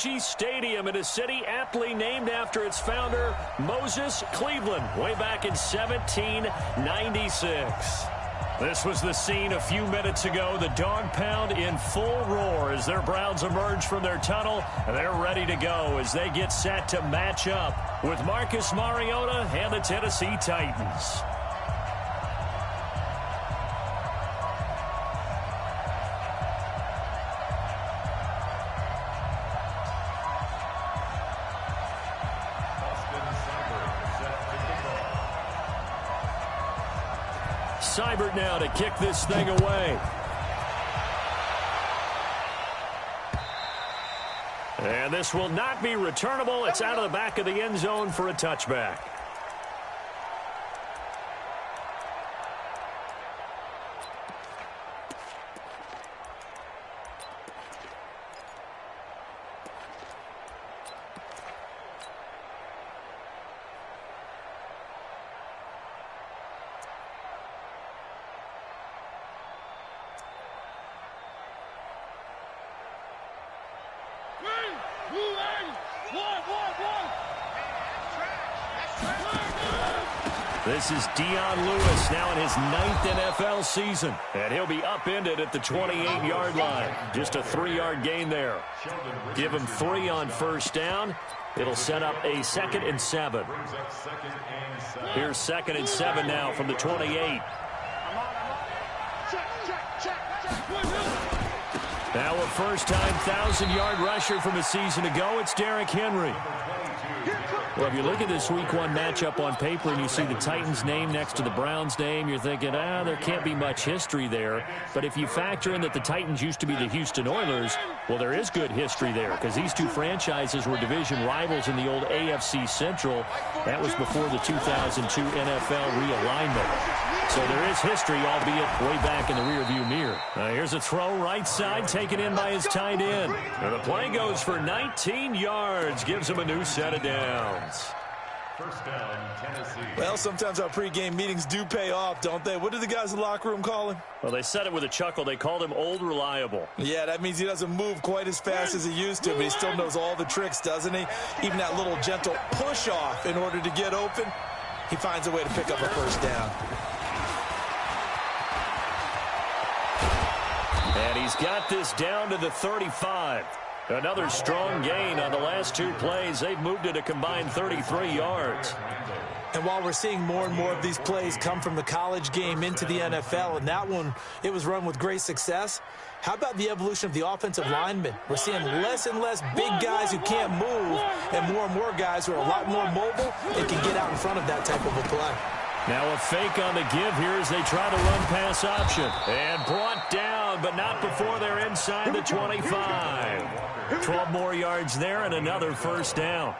Energy Stadium in a city aptly named after its founder, Moses Cleveland, way back in 1796. This was the scene a few minutes ago. The dog pound in full roar as their Browns emerge from their tunnel. And they're ready to go as they get set to match up with Marcus Mariota and the Tennessee Titans. Seibert now to kick this thing away. And this will not be returnable. It's out of the back of the end zone for a touchback. This is Dion Lewis now in his 9th NFL season. And he'll be upended at the 28-yard line. Just a 3-yard gain there. Give him 3 on first down. It'll set up a 2nd and 7. Here's 2nd and 7 now from the 28. Now a first-time 1,000-yard rusher from a season ago. It's Derrick Henry. Well, if you look at this Week 1 matchup on paper and you see the Titans' name next to the Browns' name, you're thinking, there can't be much history there. But if you factor in that the Titans used to be the Houston Oilers, well, there is good history there because these two franchises were division rivals in the old AFC Central. That was before the 2002 NFL realignment. So there is history, albeit way back in the rearview mirror. Here's a throw right side, taken in by his tight end. And the play goes for 19 yards, gives him a new set of downs. First down, Tennessee. Well, sometimes our pregame meetings do pay off, don't they? What did the guys in the locker room call him? Well, they said it with a chuckle. They called him Old Reliable. Yeah, that means he doesn't move quite as fast as he used to, but he still knows all the tricks, doesn't he? Even that little gentle push-off in order to get open, he finds a way to pick up a first down. And he's got this down to the 35. Another strong gain on the last 2 plays. They've moved it a combined 33 yards. And while we're seeing more and more of these plays come from the college game into the NFL, and that one, it was run with great success, how about the evolution of the offensive linemen? We're seeing less and less big guys who can't move and more guys who are a lot more mobile and can get out in front of that type of a play. Now a fake on the give here as they try to run pass option. And brought down, but not before they're inside the 25. 12 more yards there and another first down.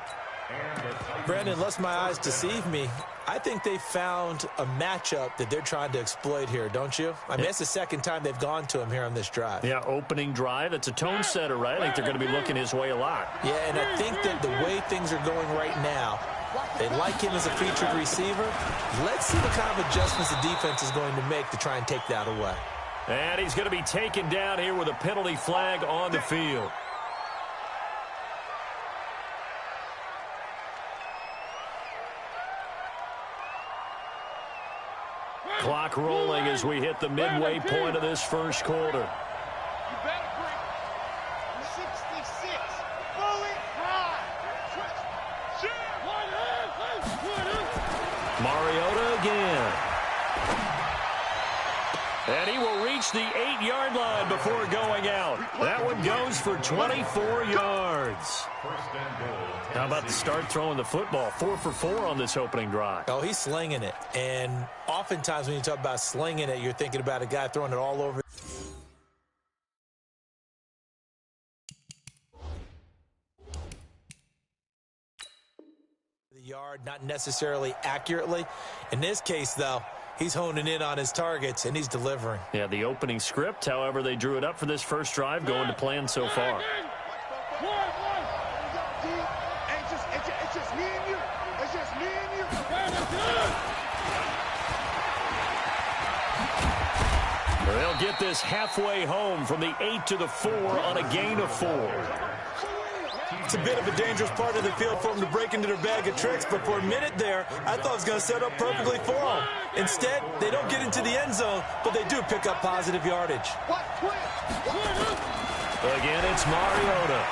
Brandon, unless my eyes deceive me, I think they found a matchup that they're trying to exploit here, don't you? I mean, that's the second time they've gone to him here on this drive. Yeah, opening drive. It's a tone setter, right? I think they're going to be looking his way a lot. Yeah, and I think that the way things are going right now, they like him as a featured receiver. Let's see what kind of adjustments the defense is going to make to try and take that away. And he's going to be taken down here with a penalty flag on the field. Clock rolling as we hit the midway point of this first quarter. Mariota again. And he will reach the 8-yard line before going out. That one goes for 24 yards. How about the start throwing the football? 4 for 4 on this opening drive. Oh, he's slinging it. And oftentimes when you talk about slinging it, you're thinking about a guy throwing it all over. The yard, not necessarily accurately. In this case, though, he's honing in on his targets, and he's delivering. Yeah, the opening script, however, they drew it up for this first drive, going to plan so far. They'll get this halfway home from the 8 to the 4 on a gain of 4. It's a bit of a dangerous part of the field for him to break into their bag of tricks, but for a minute there, I thought it was going to set up perfectly for him. Instead, they don't get into the end zone, but they do pick up positive yardage. Again, it's Mariota.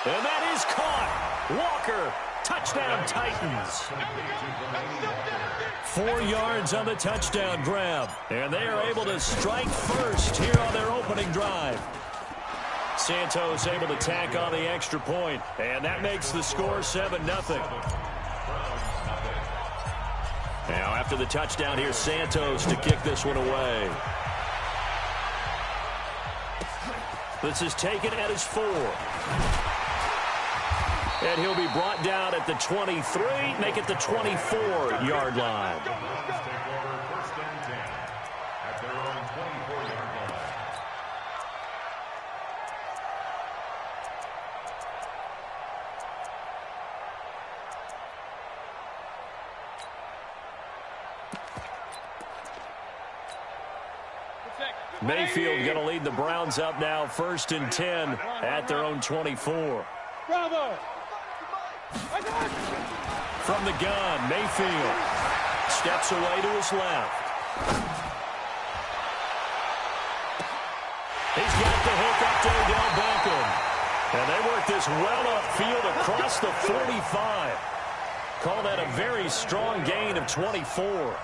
And that is caught. Walker, touchdown Titans. 4 yards on the touchdown grab. And they are able to strike first here on their opening drive. Santos able to tack on the extra point, and that makes the score 7-0. Now after the touchdown, here's Santos to kick this one away. This is taken at his 4. And he'll be brought down at the 23, make it the 24-yard line. Mayfield going to lead the Browns up now, 1st and 10 at their own 24. Bravo! From the gun, Mayfield steps away to his left. He's got the hook up to Odell Beckham. And they work this well upfield across the 45. Call that a very strong gain of 24.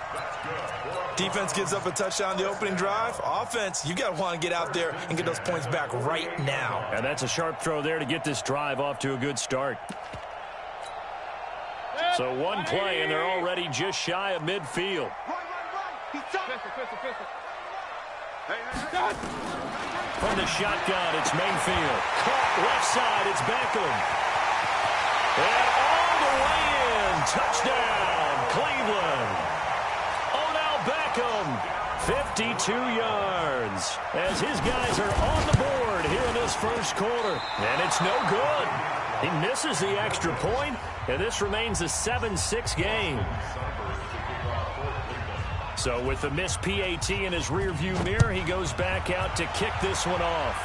Defense gives up a touchdown the opening drive. Offense, you got to want to get out there and get those points back right now. And that's a sharp throw there to get this drive off to a good start. So one play, and they're already just shy of midfield. From the shotgun, it's Mayfield. Caught left side, it's Beckham. And all the way in. Touchdown, Cleveland. Odell Beckham, 52 yards. As his guys are on the board here in this first quarter. And it's no good. He misses the extra point, and this remains a 7-6 game. So with the missed PAT in his rearview mirror, he goes back out to kick this one off.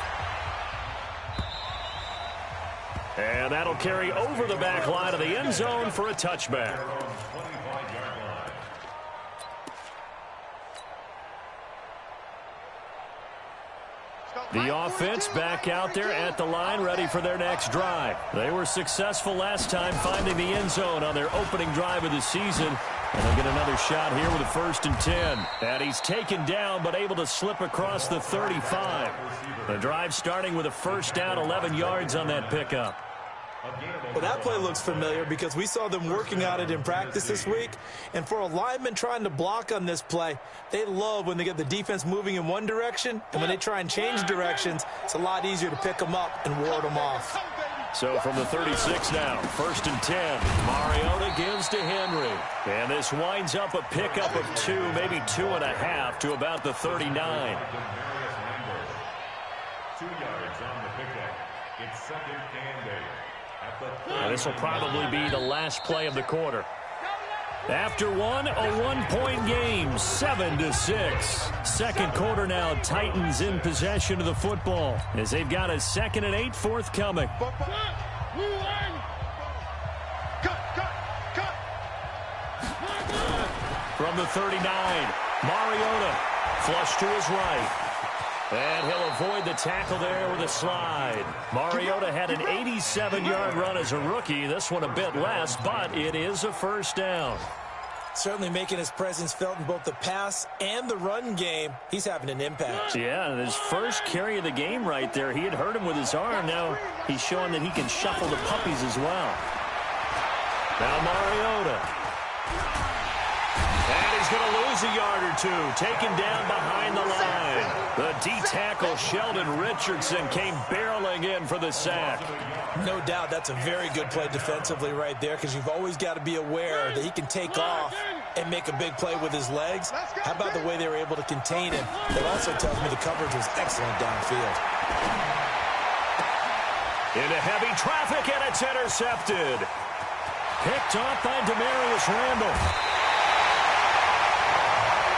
And that'll carry over the back line of the end zone for a touchback. The offense back out there at the line, ready for their next drive. They were successful last time finding the end zone on their opening drive of the season. And they'll get another shot here with a 1st and 10. And he's taken down but able to slip across the 35. The drive starting with a 1st down, 11 yards on that pickup. Well, that play looks familiar because we saw them working on it in practice this week. And for a lineman trying to block on this play, they love when they get the defense moving in one direction. And when they try and change directions, it's a lot easier to pick them up and ward them off. So from the 36 now, 1st and 10. Mariota gives to Henry. And this winds up a pickup of 2, maybe 2.5 to about the 39. 2 yards on the pickup. It's 2nd and 8. And this will probably be the last play of the quarter. After one, a 1-point game, 7-6. Second quarter now, Titans in possession of the football as they've got a 2nd and 8 forthcoming. From the 39, Mariota flush to his right. And he'll avoid the tackle there with a slide. Mariota had an 87-yard run as a rookie. This one a bit less, but it is a 1st down. Certainly making his presence felt in both the pass and the run game. He's having an impact. Yeah, and his first carry of the game right there, he had hurt him with his arm. Now he's showing that he can shuffle the puppies as well. Now Mariota. And he's going to lose a yard or 2. Taken down behind the line. The D-tackle, Sheldon Richardson, came barreling in for the sack. No doubt that's a very good play defensively right there because you've always got to be aware that he can take off and make a big play with his legs. How about the way they were able to contain him? That also tells me the coverage was excellent downfield. Into heavy traffic, and it's intercepted. Picked off by Demarius Randall.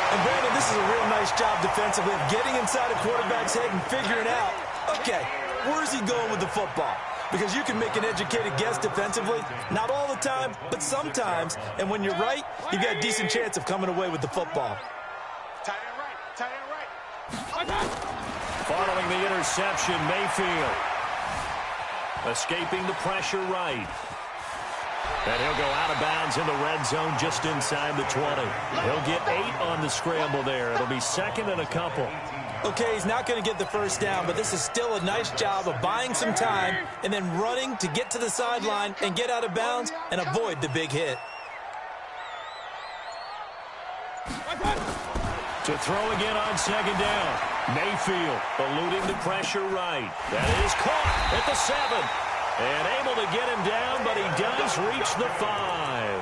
And Brandon, this is a real nice job defensively of getting inside a quarterback's head and figuring out, okay, where's he going with the football? because you can make an educated guess defensively. Not all the time, but sometimes. And when you're right, you've got a decent chance of coming away with the football. Tight end right. Tight end right. Following the interception, Mayfield escaping the pressure right. And he'll go out of bounds in the red zone just inside the 20. He'll get 8 on the scramble there. It'll be second and a couple. Okay, he's not going to get the first down, but this is still a nice job of buying some time and then running to get to the sideline and get out of bounds and avoid the big hit. To throw again on second down. Mayfield eluding the pressure right. That is caught at the 7. And able to get him down, but he does reach the 5.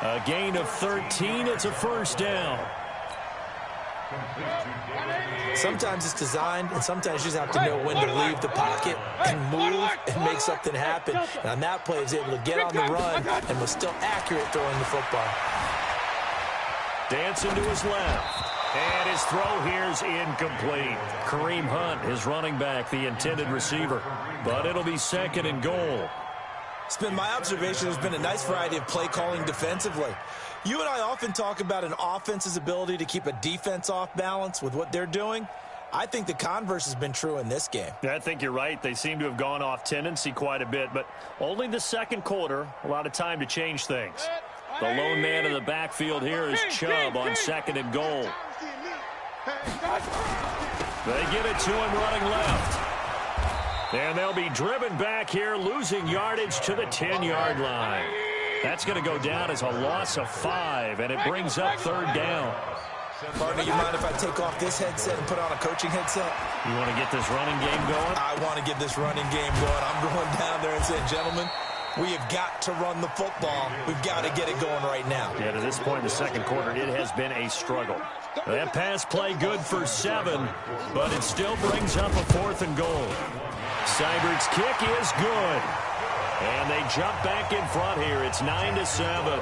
A gain of 13. It's a first down. Sometimes it's designed, and sometimes you just have to know when to leave the pocket and move and make something happen. And on that play, he was able to get on the run and was still accurate throwing the football. Dancing to his left. And his throw here is incomplete. Kareem Hunt, his running back, the intended receiver. But it'll be second and goal. It's been my observation there's been a nice variety of play calling defensively. You and I often talk about an offense's ability to keep a defense off balance with what they're doing. I think the converse has been true in this game. Yeah, I think you're right. They seem to have gone off tendency quite a bit, but only the second quarter, a lot of time to change things. The lone man in the backfield here is Chubb on second and goal. They give it to him running left. And they'll be driven back here, losing yardage to the 10-yard line. That's going to go down as a loss of 5, and it brings up third down. Partner, you mind if I take off this headset and put on a coaching headset? You want to get this running game going? I want to get this running game going. I'm going down there and saying, gentlemen, we have got to run the football. We've got to get it going right now. Yeah, to this point in the second quarter, it has been a struggle. That pass play good for 7, but it still brings up a 4th and goal. Seibert's kick is good. And they jump back in front here. It's 9-7.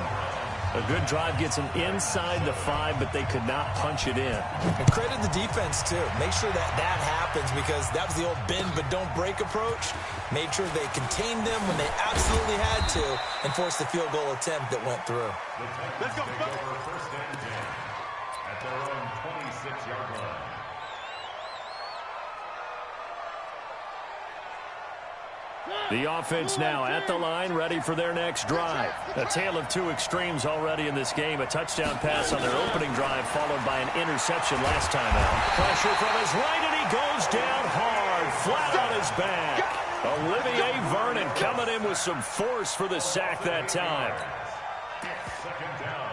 A good drive gets them inside the 5, but they could not punch it in. And credit the defense, too. Make sure that happens, because that was the old bend but don't break approach. Made sure they contained them when they absolutely had to and forced the field goal attempt that went through. Let's go. First and 10 at their own 26-yard line. The offense now at the line, ready for their next drive. A tale of two extremes already in this game. A touchdown pass on their opening drive, followed by an interception last time out. Pressure from his right, and he goes down hard, flat on his back. Olivier Vernon coming in with some force for the sack that time. Second down.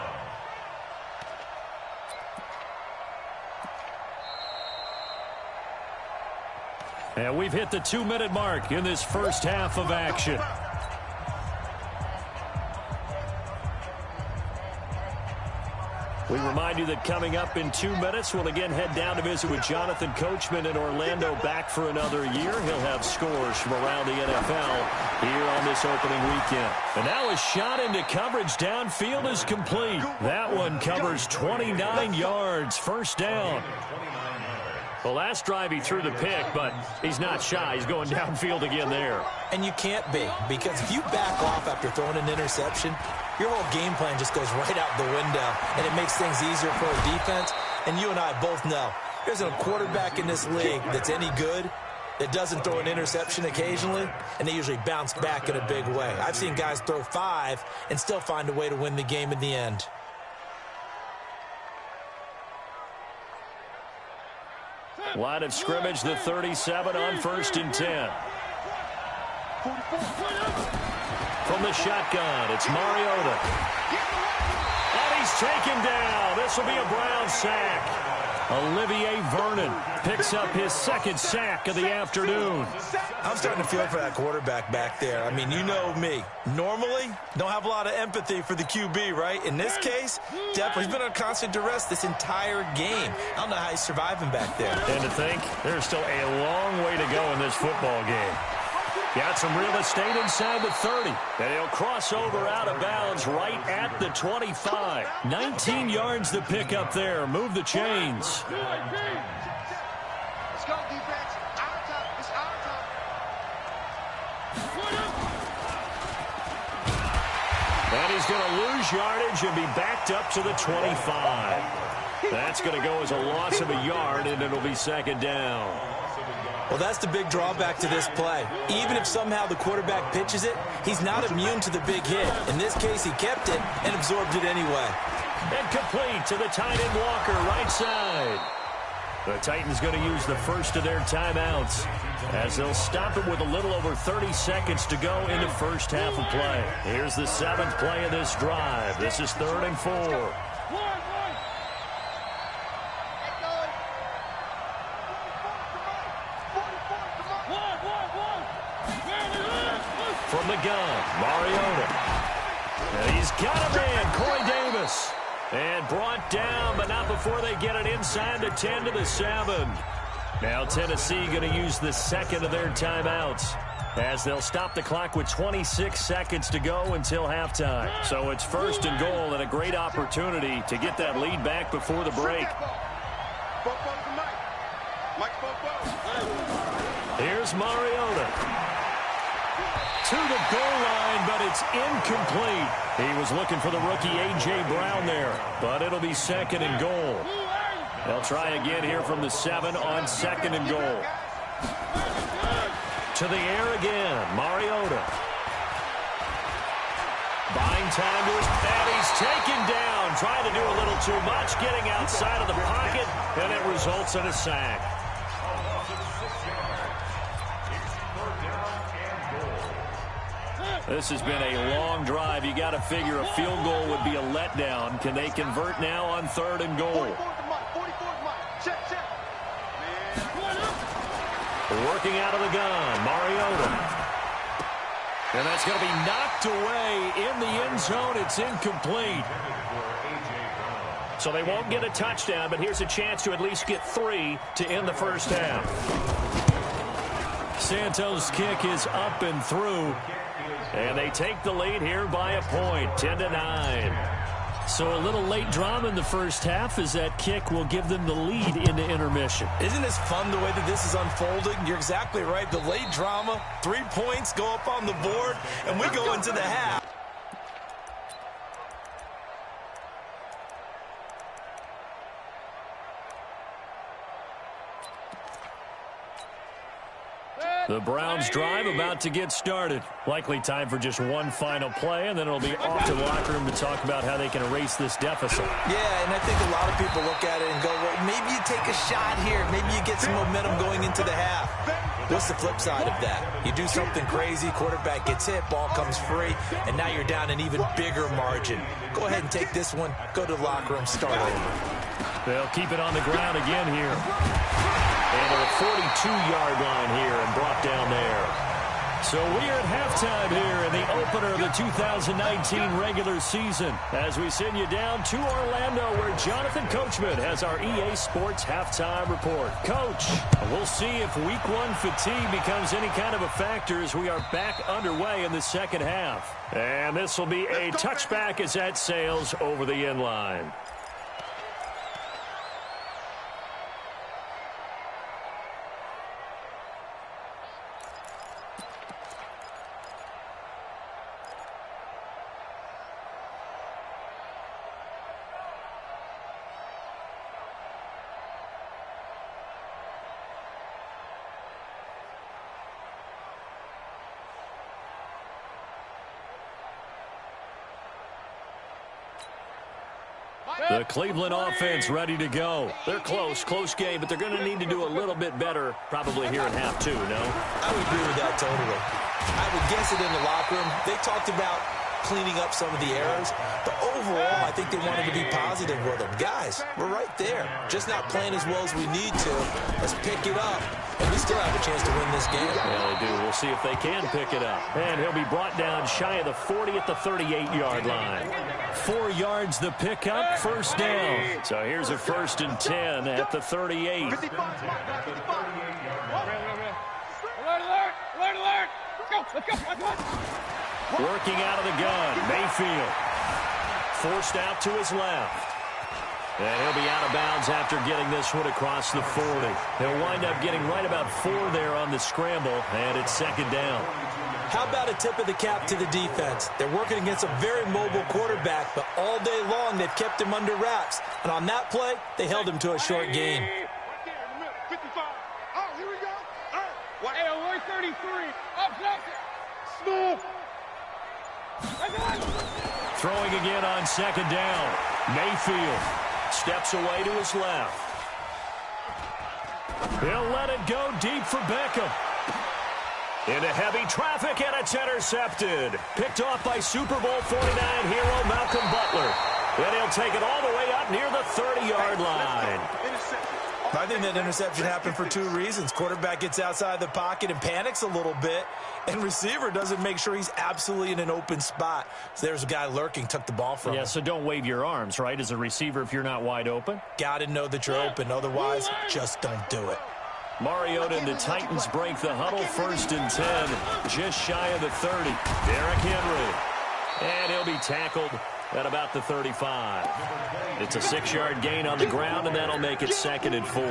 And we've hit the 2-minute mark in this first half of action. We remind you that coming up in 2 minutes, we'll again head down to visit with Jonathan Coachman in Orlando, back for another year. He'll have scores from around the NFL here on this opening weekend. And now a shot into coverage downfield is complete. That one covers 29 yards, first down. The last drive he threw the pick, but he's not shy. He's going downfield again there. And you can't be, because if you back off after throwing an interception, your whole game plan just goes right out the window, and it makes things easier for a defense. And you and I both know there's a quarterback in this league that's any good that doesn't throw an interception occasionally, and they usually bounce back in a big way. I've seen guys throw 5 and still find a way to win the game in the end. Line of scrimmage, the 37 on first and 10. From the shotgun, it's Mariota. And he's taken down. This will be a Brown sack. Olivier Vernon picks up his second sack of the afternoon. I'm starting to feel for that quarterback back there. I mean, you know me. Normally, don't have a lot of empathy for the QB, right? In this case, definitely he's been under constant duress this entire game. I don't know how he's surviving back there. And to think, there's still a long way to go in this football game. Got some real estate inside the 30. And he'll cross over out of bounds right at the 25. 19 yards to pick up there. Move the chains. Let's go, defense. Our time. It's our time. And he's going to lose yardage and be backed up to the 25. That's going to go as a loss of a yard, and it'll be second down. Well, that's the big drawback to this play. Even if somehow the quarterback pitches it, he's not immune to the big hit. In this case, he kept it and absorbed it anyway. And complete to the tight end Walker, right side. The Titans going to use the first of their timeouts as they'll stop it with a little over 30 seconds to go in the first half of play. Here's the 7th play of this drive. This is 3rd and 4. From the gun, Mariota. And he's got a man, Corey Davis. And brought down, but not before they get it inside the 10 to the 7. Now Tennessee going to use the second of their timeouts as they'll stop the clock with 26 seconds to go until halftime. So it's 1st and goal and a great opportunity to get that lead back before the break. Here's Mariota. To the goal line, but it's incomplete. He was looking for the rookie A.J. Brown there, but it'll be 2nd and goal. They'll try again here from the 7 on 2nd and goal. To the air again, Mariota. Buying time to his and he's taken down, trying to do a little too much, getting outside of the pocket, and it results in a sack. This has been a long drive. You got to figure a field goal would be a letdown. Can they convert now on 3rd and goal? Working out of the gun, Mariota. And that's going to be knocked away in the end zone. It's incomplete. So they won't get a touchdown, but here's a chance to at least get 3 to end the first half. Santos' kick is up and through. And they take the lead here by a point, 10-9. So a little late drama in the first half as that kick will give them the lead into intermission. Isn't this fun the way that this is unfolding? You're exactly right. The late drama, 3 points go up on the board, and we go into the half. The Browns drive about to get started. Likely time for just one final play, and then it'll be off to the locker room to talk about how they can erase this deficit. Yeah, and I think a lot of people look at it and go, well, maybe you take a shot here. Maybe you get some momentum going into the half. What's the flip side of that? You do something crazy, quarterback gets hit, ball comes free, and now you're down an even bigger margin. Go ahead and take this one, go to the locker room, start over. They'll keep it on the ground again here. And they're at 42-yard line here and brought down there. So we are at halftime here in the opener of the 2019 regular season as we send you down to Orlando where Jonathan Coachman has our EA Sports halftime report. Coach, we'll see if week 1 fatigue becomes any kind of a factor as we are back underway in the second half. And this will be a touchback as that sails over the end line. The Cleveland offense ready to go. They're close game, but they're going to need to do a little bit better probably here in half 2, no? I would agree with that totally. I would guess it in the locker room. They talked about cleaning up some of the errors, but overall, I think they wanted to be positive with them. Guys, we're right there. Just not playing as well as we need to. Let's pick it up, and we still have a chance to win this game. Yeah, they do. We'll see if they can pick it up. And he'll be brought down shy of the 40 at the 38-yard line. 4 yards the pickup, first down. So here's a 1st and 10 at the 38. Alert! Let's go! Working out of the gun, Mayfield. Forced out to his left. And he'll be out of bounds after getting this one across the 40. He'll wind up getting right about 4 there on the scramble, and it's 2nd down. How about a tip of the cap to the defense? They're working against a very mobile quarterback, but all day long they've kept him under wraps. And on that play, they held him to a short gain. Right there in the middle, 55. Oh, here we go. All right. Hey, 133. Up, smooth. Throwing again on second down. Mayfield steps away to his left. He'll let it go deep for Beckham. Into heavy traffic, and it's intercepted. Picked off by Super Bowl 49 hero Malcolm Butler. And he'll take it all the way up near the 30-yard line. I think that interception happened for two reasons. Quarterback gets outside the pocket and panics a little bit, and receiver doesn't make sure he's absolutely in an open spot. So there's a guy lurking, took the ball from him. Yeah, so don't wave your arms, right, as a receiver if you're not wide open. Got to know that you're open. Otherwise, just don't do it. Mariota and the Titans break the huddle, 1st and 10, just shy of the 30. Derrick Henry. And he'll be tackled at about the 35. It's a 6-yard gain on the ground, and that'll make it 2nd and 4.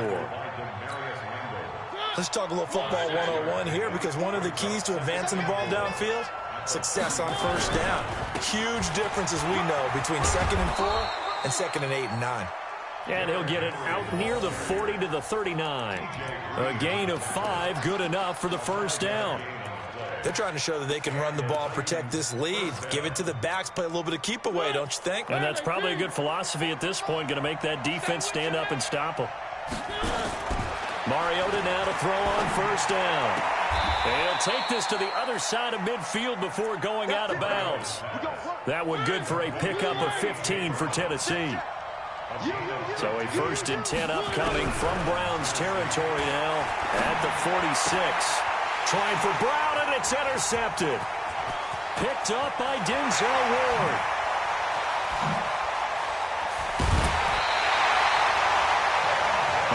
Let's talk a little football 101 here, because one of the keys to advancing the ball downfield, success on 1st down. Huge difference, as we know, between 2nd and 4 and 2nd and 8 and 9. And he'll get it out near the 40 to the 39. A gain of 5, good enough for the 1st down. They're trying to show that they can run the ball, protect this lead. Give it to the backs, play a little bit of keep away, don't you think? And that's probably a good philosophy at this point, going to make that defense stand up and stop them. Mariota now to throw on 1st down. And he'll take this to the other side of midfield before going out of bounds. That one good for a pickup of 15 for Tennessee. So a 1st and 10 upcoming from Browns territory now at the 46. Trying for Brown, and it's intercepted. Picked up by Denzel Ward.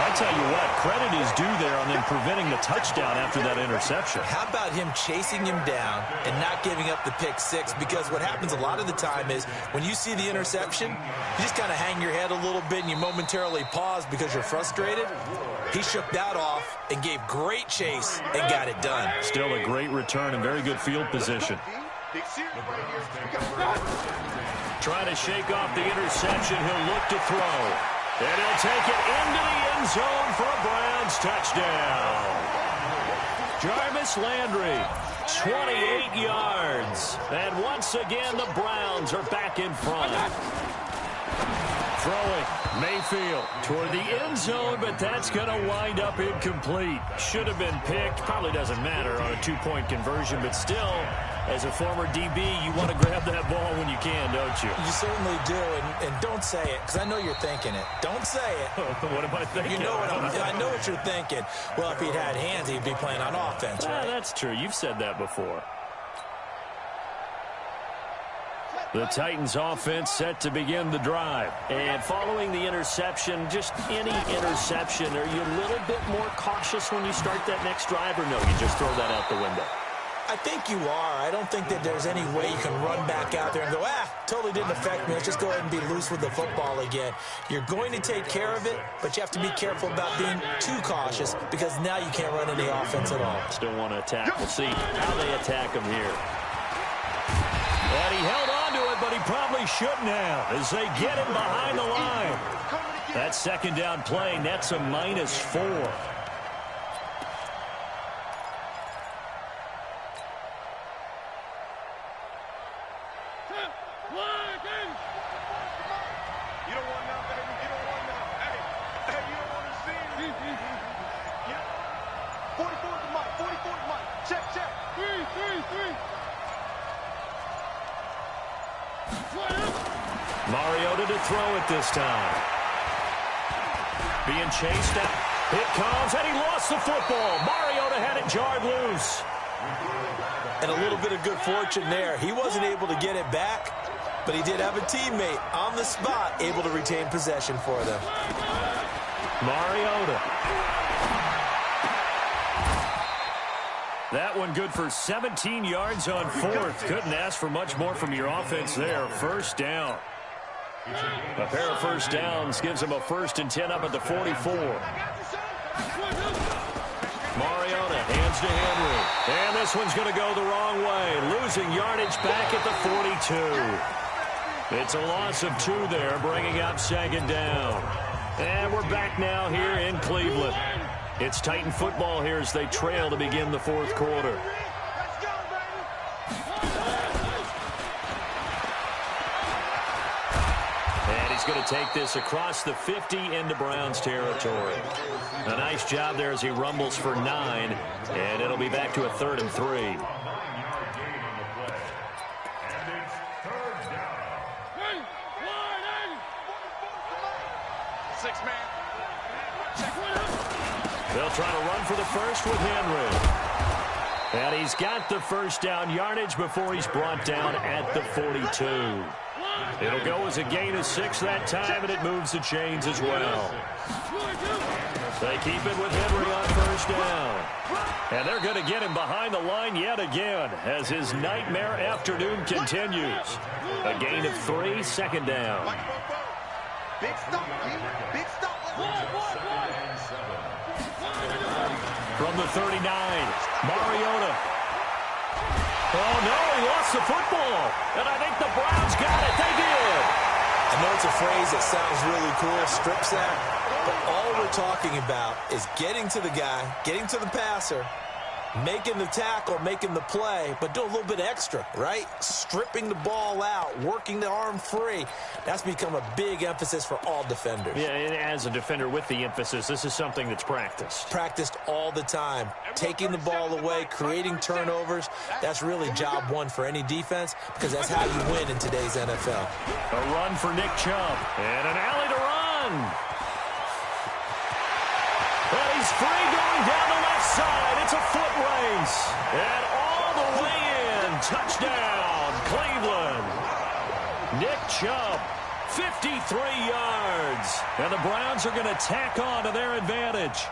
I tell you what, credit is due there on them preventing the touchdown after that interception. How about him chasing him down and not giving up the pick 6? Because what happens a lot of the time is when you see the interception, you just kind of hang your head a little bit and you momentarily pause because you're frustrated. He shook that off and gave great chase and got it done. Still a great return and very good field position. Trying to shake off the interception. He'll look to throw. And he'll take it into the end zone for a Browns touchdown. Jarvis Landry, 28 yards. And once again, the Browns are back in front. Throwing, Mayfield toward the end zone, but that's going to wind up incomplete. Should have been picked. Probably doesn't matter on a 2-point conversion, but still, as a former DB, you want to grab that ball when you can, don't you? You certainly do, and don't say it, because I know you're thinking it. Don't say it. What am I thinking? You know what I know what you're thinking. Well, if he'd had hands, he'd be playing on offense, right? That's true. You've said that before. The Titans offense set to begin the drive. And following the interception, just any interception, are you a little bit more cautious when you start that next drive, or no, you just throw that out the window? I think you are. I don't think that there's any way you can run back out there and go, totally didn't affect me. Let's just go ahead and be loose with the football again. You're going to take care of it, but you have to be careful about being too cautious because now you can't run any offense at all. Still want to attack. We'll see how they attack him here. And he held on to it, but he probably shouldn't have as they get him behind the line. That 2nd down play nets a -4. Mariota to throw it this time. Being chased out. It comes, and he lost the football. Mariota had it jarred loose. And a little bit of good fortune there. He wasn't able to get it back, but he did have a teammate on the spot able to retain possession for them. Mariota. That one good for 17 yards on 4th. Couldn't ask for much more from your offense there. 1st down. A pair of 1st downs gives him a 1st and 10 up at the 44. Mariota hands to Henry. And this one's going to go the wrong way. Losing yardage back at the 42. It's a loss of 2 there, bringing up second down. And we're back now here in Cleveland. It's Titan football here as they trail to begin the fourth quarter. And he's going to take this across the 50 into Browns territory. A nice job there as he rumbles for 9, and it'll be back to a 3rd and 3. 6-man. They'll try to run for the first with Henry. And he's got the first down yardage before he's brought down at the 42. It'll go as a gain of 6 that time, and it moves the chains as well. They keep it with Henry on first down. And they're going to get him behind the line yet again as his nightmare afternoon continues. A gain of 3, second down. Big stop, big stop. From the 39, Mariota. Oh, no, he lost the football. And I think the Browns got it. They did. I know it's a phrase that sounds really cool, strip sack, but all we're talking about is getting to the guy, getting to the passer, making the tackle, making the play, but do a little bit extra, right? Stripping the ball out, working the arm free. That's become a big emphasis for all defenders. Yeah, and as a defender with the emphasis, this is something that's practiced. Practiced all the time. Taking the ball away, creating turnovers, that's really job one for any defense because that's how you win in today's NFL. A run for Nick Chubb, and an alley to run. And he's free going down the left side. It's a foot race. And all the way in. Touchdown, Cleveland. Nick Chubb, 53 yards. And the Browns are going to tack on to their advantage.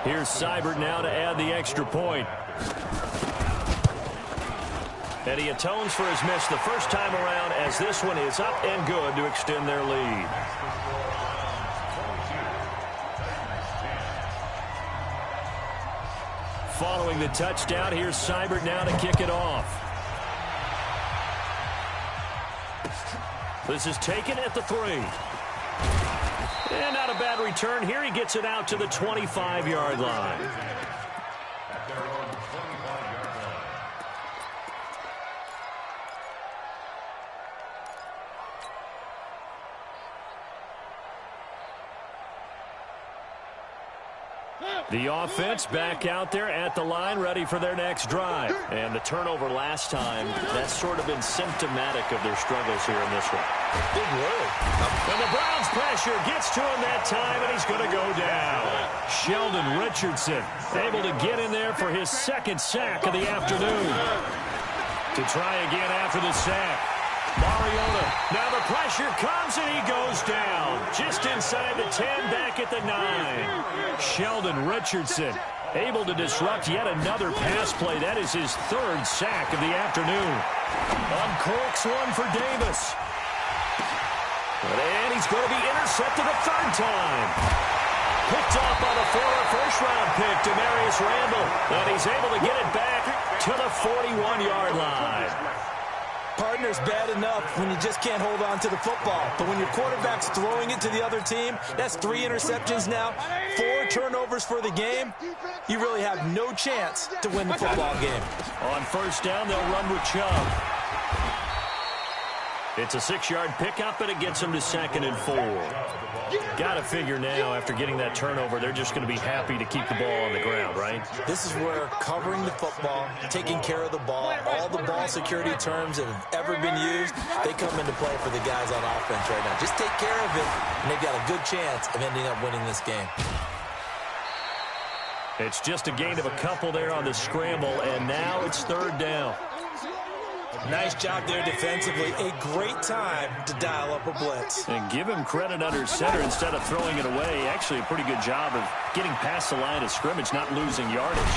Here's Seibert now to add the extra point. And he atones for his miss the first time around as this one is up and good to extend their lead. Following the touchdown, here's Seibert now to kick it off. This is taken at the 3. And not a bad return here. He gets it out to the 25-yard line. The offense back out there at the line, ready for their next drive. And the turnover last time, that's sort of been symptomatic of their struggles here in this one. Big word. And the Browns pressure gets to him that time, and he's going to go down. Sheldon Richardson able to get in there for his second sack of the afternoon. To try again after the sack. Mariota. Now the pressure comes and he goes down. Just inside the 10, back at the 9. Sheldon Richardson able to disrupt yet another pass play. That is his 3rd sack of the afternoon. Uncorks one for Davis. And he's going to be intercepted a 3rd time. Picked off by the former first-round pick, Demarius Randall. And he's able to get it back to the 41-yard line. Partner's bad enough when you just can't hold on to the football. But when your quarterback's throwing it to the other team, that's 3 interceptions now, 4 turnovers for the game. You really have no chance to win the football game. On first down, they'll run with Chubb. It's a 6-yard pickup, and it gets them to 2nd and 4. Got to figure now, after getting that turnover, they're just going to be happy to keep the ball on the ground, right? This is where covering the football, taking care of the ball, all the ball security terms that have ever been used, they come into play for the guys on offense right now. Just take care of it, and they've got a good chance of ending up winning this game. It's just a gain of a couple there on the scramble, and now it's 3rd down. Nice job there defensively. A great time to dial up a blitz. And give him credit under center instead of throwing it away. Actually, a pretty good job of getting past the line of scrimmage, not losing yardage.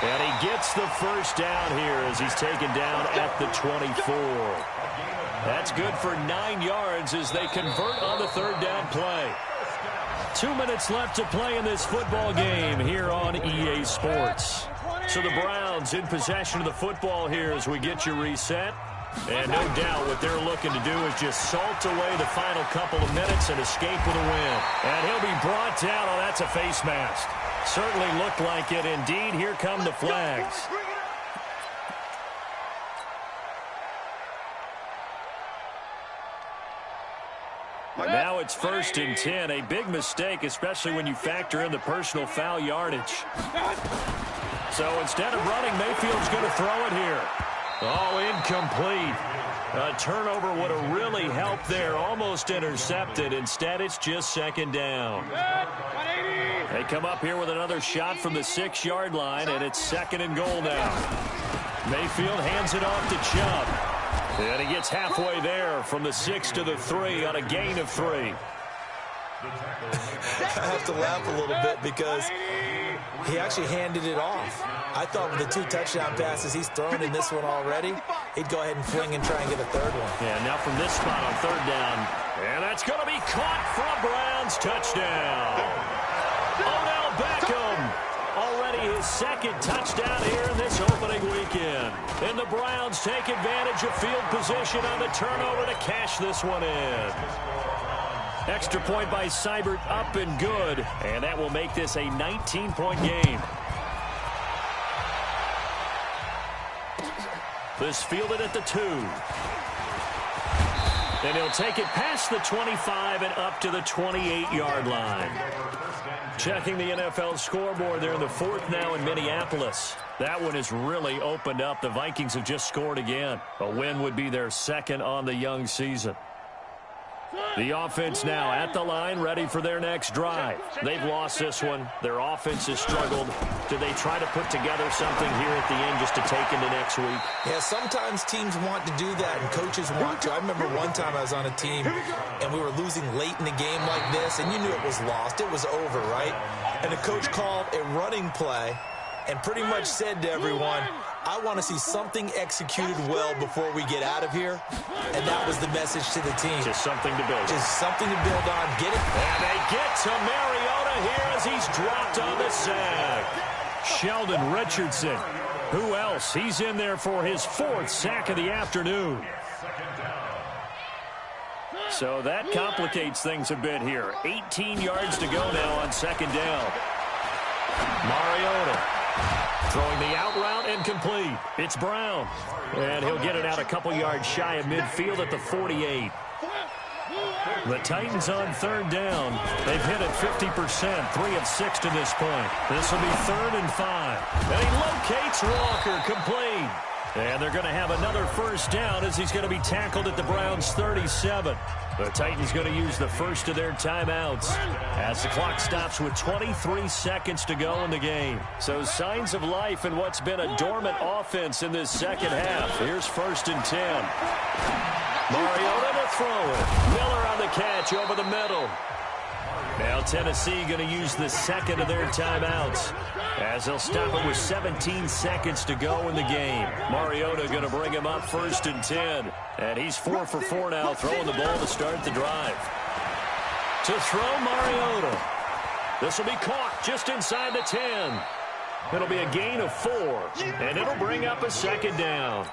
And he gets the first down here as he's taken down at the 24. That's good for 9 yards as they convert on the third down play. 2 minutes left to play in this football game here on EA Sports. So the Browns in possession of the football here as we get you reset. And no doubt what they're looking to do is just salt away the final couple of minutes and escape with a win. And he'll be brought down. Oh, that's a face mask. Certainly looked like it. Indeed, here come the flags. Now it's 1st and 10. A big mistake, especially when you factor in the personal foul yardage. So instead of running, Mayfield's going to throw it here. Oh, incomplete. A turnover would have really helped there. Almost intercepted. Instead, it's just 2nd down. They come up here with another shot from the 6-yard line, and it's 2nd and goal now. Mayfield hands it off to Chubb. And he gets halfway there from the 6 to the 3 on a gain of 3. I have to laugh a little bit because he actually handed it off. I thought with the 2 touchdown passes he's thrown in this one already, he'd go ahead and fling and try and get a 3rd one. Yeah, now from this spot on 3rd down. And that's going to be caught for a Browns touchdown. Odell Beckham. Already his 2nd touchdown here in this opening weekend. And the Browns take advantage of field position on the turnover to cash this one in. Extra point by Seibert up and good. And that will make this a 19-point game. This fielded at the 2. And he'll take it past the 25 and up to the 28-yard line. Checking the NFL scoreboard, they're in the 4th now in Minneapolis. That one has really opened up. The Vikings have just scored again. A win would be their 2nd on the young season. The offense now at the line, ready for their next drive. They've lost this one. Their offense has struggled. Do they try to put together something here at the end just to take into next week? Yeah, sometimes teams want to do that, and coaches want to. I remember one time I was on a team, and we were losing late in the game like this, and you knew it was lost. It was over, right? And the coach called a running play and pretty much said to everyone, I want to see something executed well before we get out of here. And that was the message to the team. Just something to build on. Just something to build on. Get it. And they get to Mariota here as he's dropped on the sack. Sheldon Richardson. Who else? He's in there for his 4th sack of the afternoon. So that complicates things a bit here. 18 yards to go now on 2nd down. Mariota. Throwing the out route and complete. It's Brown. And he'll get it out a couple yards shy of midfield at the 48. The Titans on 3rd down. They've hit it 50%, 3 of 6 to this point. This will be 3rd and 5. And he locates Walker, complete. And they're going to have another 1st down as he's going to be tackled at the Browns' 37. The Titans going to use the first of their timeouts as the clock stops with 23 seconds to go in the game. So signs of life in what's been a dormant offense in this 2nd half. Here's 1st and 10. Mariota to throw it. Miller on the catch over the middle. Now Tennessee going to use the 2nd of their timeouts as they'll stop it with 17 seconds to go in the game. Mariota going to bring him up 1st and 10. And he's 4 for 4 now, throwing the ball to start the drive. To throw Mariota. This will be caught just inside the 10. It'll be a gain of 4. And it'll bring up a 2nd down.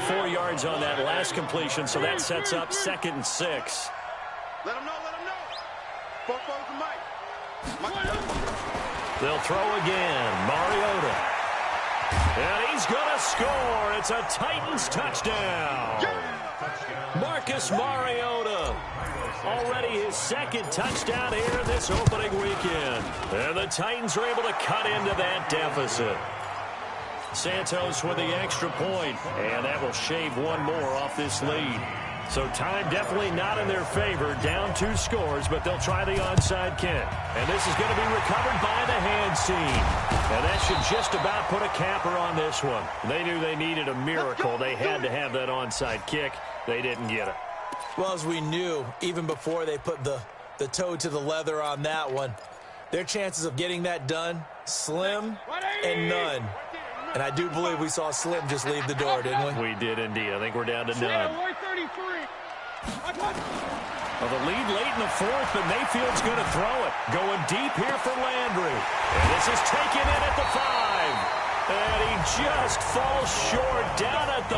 4 yards on that last completion, so that sets up 2nd and 6. Let him know, let him know. They'll throw again. Mariota. And he's going to score. It's a Titans touchdown. Marcus Mariota. Already his 2nd touchdown here in this opening weekend. And the Titans are able to cut into that deficit. Santos with the extra point, and that will shave one more off this lead. So time definitely not in their favor. Down 2 scores, but they'll try the onside kick. And this is going to be recovered by the hands team. And that should just about put a capper on this one. They knew they needed a miracle. They had to have that onside kick. They didn't get it. Well, as we knew, even before they put the toe to the leather on that one, their chances of getting that done, slim and none. And I do believe we saw Slim just leave the door, didn't we? We did indeed. I think we're down to none. Well, the lead late in the fourth, but Mayfield's going to throw it. Going deep here for Landry. And this is taken in at the 5. And he just falls short down at the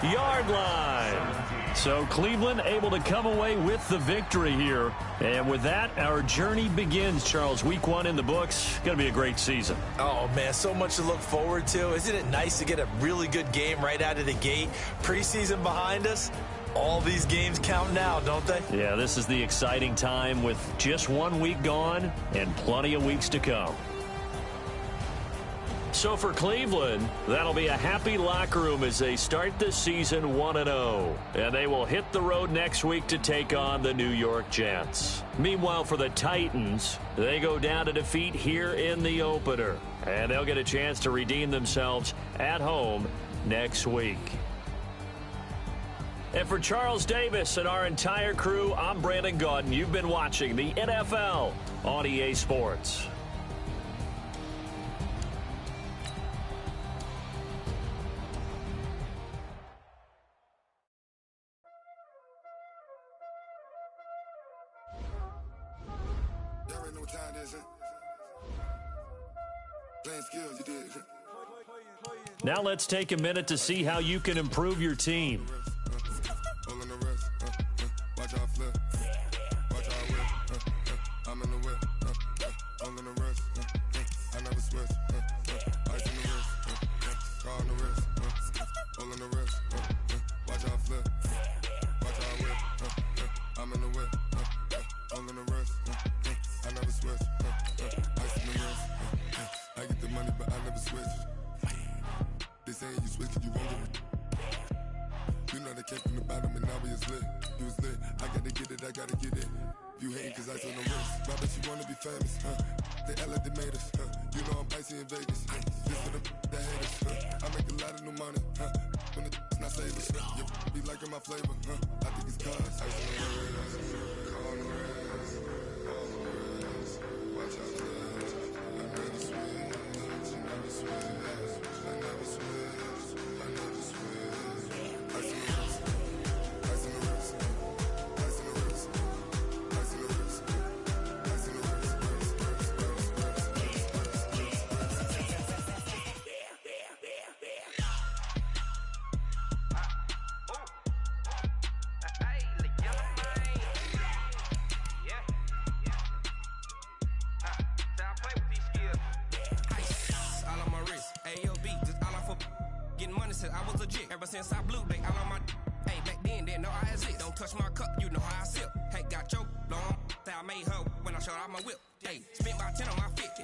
1-yard line. So Cleveland able to come away with the victory here. And with that, our journey begins, Charles. Week 1 in the books. Going to be a great season. Oh, man, so much to look forward to. Isn't it nice to get a really good game right out of the gate? Preseason behind us. All these games count now, don't they? Yeah, this is the exciting time with just 1 week gone and plenty of weeks to come. So for Cleveland, that'll be a happy locker room as they start this season 1-0. And they will hit the road next week to take on the New York Jets. Meanwhile, for the Titans, they go down to defeat here in the opener. And they'll get a chance to redeem themselves at home next week. And for Charles Davis and our entire crew, I'm Brandon Gaudin. You've been watching the NFL on EA Sports. Now let's take a minute to see how you can improve your team. Ever since I blew, they all on my hey, back then, didn't know I exist. Don't touch my cup, you know how I sip. Hey, got your long, that I made her when I showed out my whip. Hey, spent about 10 on my fit.